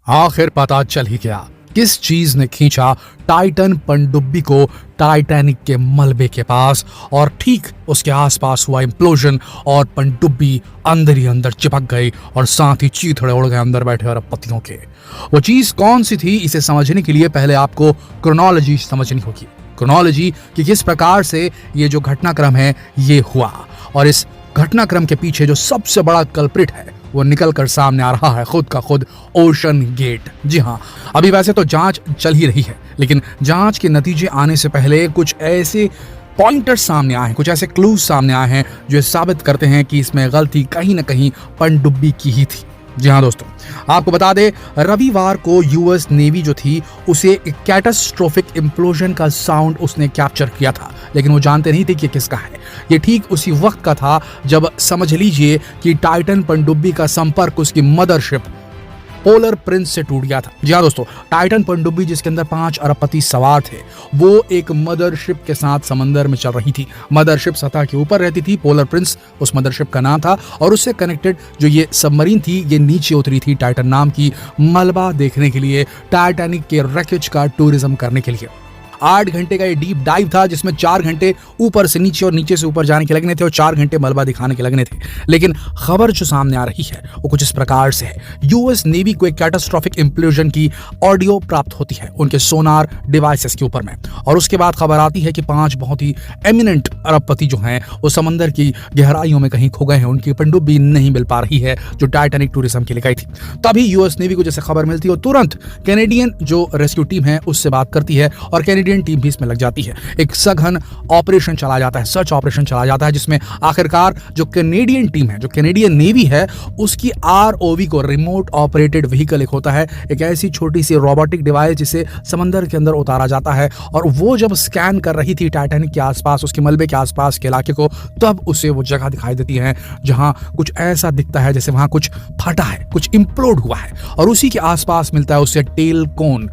आखिर पता चल ही गया किस चीज ने खींचा टाइटन पनडुब्बी को टाइटैनिक के मलबे के पास, और ठीक उसके आसपास हुआ इम्प्लोजन और पनडुब्बी अंदर ही अंदर चिपक गई और साथ ही चीथड़े उड़ गए अंदर बैठे अरबपतियों के। वो चीज कौन सी थी, इसे समझने के लिए पहले आपको क्रोनोलॉजी समझनी होगी। क्रोनोलॉजी कि किस प्रकार से ये जो घटनाक्रम है ये हुआ, और इस घटनाक्रम के पीछे जो सबसे बड़ा कल्प्रिट है वो निकल कर सामने आ रहा है खुद का खुद ओशन गेट। जी हाँ, अभी वैसे तो जांच चल ही रही है, लेकिन जांच के नतीजे आने से पहले कुछ ऐसे पॉइंटर्स सामने आए हैं, कुछ ऐसे क्लूज सामने आए हैं जो साबित करते हैं कि इसमें गलती कहीं ना कहीं पनडुब्बी की ही थी। जी हाँ दोस्तों, आपको बता दें रविवार को यूएस नेवी जो थी उसे एक कैटास्ट्रोफिक इम्प्लोजन का साउंड उसने कैप्चर किया था, लेकिन वो जानते नहीं थे कि किसका है। ये ठीक उसी वक्त का था जब समझ लीजिए कि टाइटन पनडुब्बी का संपर्क उसकी मदरशिप पोलर प्रिंस से टूट गया था। जी हाँ दोस्तों, टाइटन पनडुब्बी जिसके अंदर 5 अरबपति सवार थे, वो एक मदरशिप के साथ समंदर में चल रही थी। मदरशिप सतह के ऊपर रहती थी, पोलर प्रिंस उस मदरशिप का नाम था, और उससे कनेक्टेड जो ये सबमरीन थी ये नीचे उतरी थी टाइटन नाम की मलबा देखने के लिए, टाइटैनिक के रैकेज का टूरिज्म करने के लिए। 8 घंटे का ये डीप डाइव था जिसमें 4 घंटे ऊपर से नीचे और नीचे से ऊपर जाने के लगने थे और 4 घंटे मलबा दिखाने के लगने थे। लेकिन खबर जो सामने आ रही है वो कुछ इस प्रकार से है। यूएस नेवी को एक कैटास्ट्रोफिक इम्प्लोजन की ऑडियो प्राप्त होती है उनके सोनार डिवाइसेस के ऊपर में, और उसके बाद खबर आती है कि 5 बहुत ही एमिनेंट अरबपति जो हैं वो समंदर की गहराइयों में कहीं खो गए हैं, उनकी पनडुब्बी नहीं मिल पा रही है जो टाइटैनिक टूरिज्म के लिए गई थी। तभी यूएस नेवी को जैसे खबर मिलती है वो तुरंत कैनेडियन जो रेस्क्यू टीम है उससे बात करती है, और कैनेडियन टीम भी इसमें लग जाती है। एक सघन ऑपरेशन चला जाता है, सर्च ऑपरेशन चला जाता है, जिसमें आखिरकार जो कैनेडियन टीम है, जो कैनेडियन नेवी है, उसकी आरओवी को रिमोट ऑपरेटेड व्हीकल एक होता है, एक ऐसी छोटी सी रोबोटिक डिवाइस जिसे समंदर के अंदर उतारा जाता है, और वो जब स्कैन कर रही थी टाइटैनिक के आसपास, उसके मलबे के आसपास के इलाके को, तब उसे वो जगह दिखाई देती है जहां कुछ ऐसा दिखता है जैसे वहां कुछ फटा है, कुछ इंप्लोड हुआ है, और उसी के आसपास मिलता है उसे टेल कोन,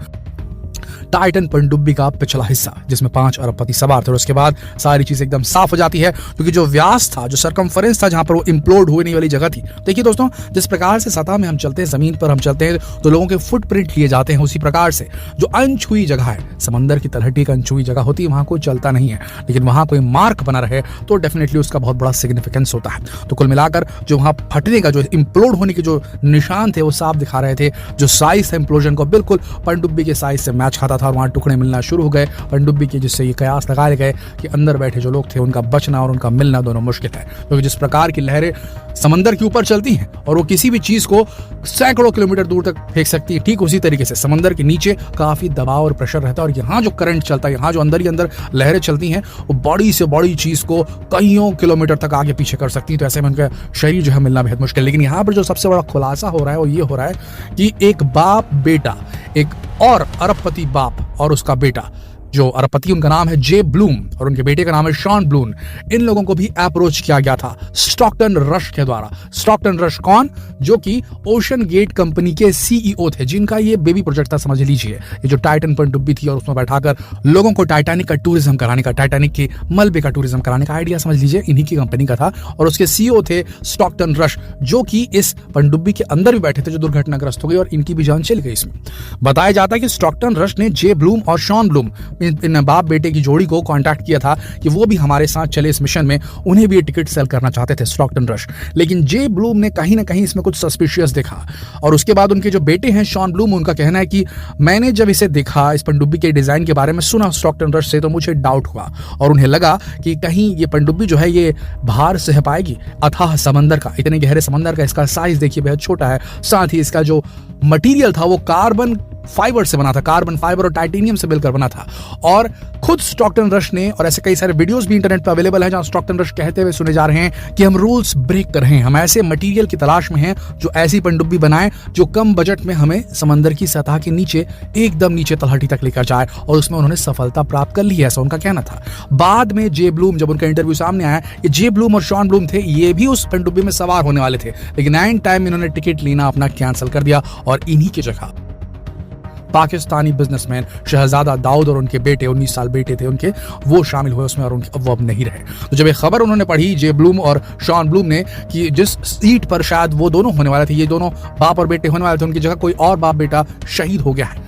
टाइटन पनडुब्बी का पिछला हिस्सा जिसमें 5 अरबपति सवार थे। और उसके बाद सारी चीज एकदम साफ हो जाती है, क्योंकि जो व्यास था, जो सरकमफरेंस था जहां पर वो इंप्लोड होने वाली जगह थी। देखिए दोस्तों, जिस प्रकार से सतह में हम चलते हैं, जमीन पर हम चलते हैं तो लोगों के फुटप्रिंट लिए जाते हैं, उसी प्रकार से जो अनछुई जगह है, समंदर की तलहटी एक अनछुई जगह होती है, वहां कोई चलता नहीं है, लेकिन वहां कोई मार्क बना रहे तो डेफिनेटली उसका बहुत बड़ा सिग्निफिकेंस होता है। तो कुल मिलाकर जो वहां फटने का, जो इंप्लोड होने के जो निशान थे वो साफ दिखा रहे थे। जो साइज था इंप्लोजन को बिल्कुल पनडुब्बी के साइज से मैच खाता था, और वहां टुकड़े मिलना शुरू हो गए पनडुब्बी के, जिससे ये कयास लगाए गए कि अंदर बैठे जो लोग थे उनका बचना और उनका मिलना दोनों मुश्किल है, क्योंकि जिस प्रकार की लहरें समंदर के ऊपर चलती हैं और वो किसी भी चीज को सैकड़ों किलोमीटर दूर तक फेंक सकती है, ठीक उसी तरीके से समंदर के नीचे काफी दबाव और प्रेशर रहता है, और यहाँ जो करंट चलता है, यहाँ जो अंदर ही अंदर लहरें चलती हैं, वो बड़ी से बड़ी चीज को कईयों किलोमीटर तक आगे पीछे कर सकती है। तो ऐसे में उनका शरीर जो है मिलना बेहद मुश्किल। लेकिन यहाँ पर जो सबसे बड़ा खुलासा हो रहा है वो ये हो रहा है कि एक बाप बेटा, एक और अरबपति बाप और उसका बेटा, जो अरबपति उनका नाम है जे ब्लूम और उनके बेटे का नाम है शॉन ब्लूम, इन लोगों को भी अप्रोच किया गया था स्टॉकटन रश के द्वारा। स्टॉकटन रश कौन? जो कि ओशन गेट कंपनी के सीईओ थे, जिनका ये बेबी प्रोजेक्ट था, समझ लीजिए, ये जो टाइटन पनडुब्बी थी और उसमें बैठाकर लोगों को टाइटैनिक का टूरिज्म कराने का, टाइटैनिक के मलबे का टूरिज्म कराने का आइडिया समझ लीजिए इन्हीं की कंपनी का था। और उसके सीईओ थे स्टॉकटन रश, जो कि इस पनडुब्बी के अंदर भी बैठे थे, जो दुर्घटनाग्रस्त हो गई और इनकी भी जान चली गई। इसमें बताया जाता है कि स्टॉकटन रश ने जे ब्लूम और शॉन ब्लूम, इन बाप बेटे की जोड़ी को कांटेक्ट किया था कि वो भी हमारे साथ चले इस मिशन में, उन्हें भी ये टिकट सेल करना चाहते थे स्टॉकटन रश। लेकिन जे ब्लूम ने कहीं ना कहीं इसमें कुछ सस्पिशियस देखा, और उसके बाद उनके जो बेटे हैं शॉन ब्लूम, उनका कहना है कि मैंने जब इसे देखा, इस पनडुब्बी के डिजाइन के बारे में सुना स्टॉकटन रश से, तो मुझे डाउट हुआ और उन्हें लगा कि कहीं ये पनडुब्बी जो है ये भार सह पाएगी अथाह समंदर का, इतने गहरे समंदर का। इसका साइज देखिए बेहद छोटा है, साथ ही इसका जो मटेरियल था वो कार्बन फाइबर से बना था, कार्बन फाइबर और टाइटेनियम से मिलकर बना था। और खुद स्टॉकटन रश ने, और ऐसे कई सारे वीडियोस भी इंटरनेट पर अवेलेबल हैं जहां स्टॉकटन रश कहते हुए सुने जा रहे हैं कि हम रूल्स ब्रेक कर रहे हैं, हम ऐसे मटेरियल की तलाश में हैं जो ऐसी पनडुब्बी बनाए जो कम बजट में हमें समंदर की सतह के नीचे, एकदम नीचे तलहटी तक लेकर जाए, और उसमें उन्होंने सफलता प्राप्त कर ली है, ऐसा उनका कहना था। बाद में जे ब्लूम, जब उनका इंटरव्यू सामने आया, ये जे ब्लूम और शॉन ब्लूम थे, ये भी उस पनडुब्बी में सवार होने वाले थे, लेकिन एंड टाइम इन्होंने टिकट लेना अपना कैंसिल कर दिया और इन्हीं की जगह पाकिस्तानी बिजनेसमैन शहजादा दाऊद और उनके बेटे 19 साल बेटे थे उनके, वो शामिल हुए उसमें और वो अब नहीं रहे। तो जब ये खबर उन्होंने पढ़ी जे ब्लूम और शॉन ब्लूम ने कि जिस सीट पर शायद वो दोनों होने वाले थे, ये दोनों बाप और बेटे होने वाले थे, उनकी जगह कोई और बाप बेटा शहीद हो गया है,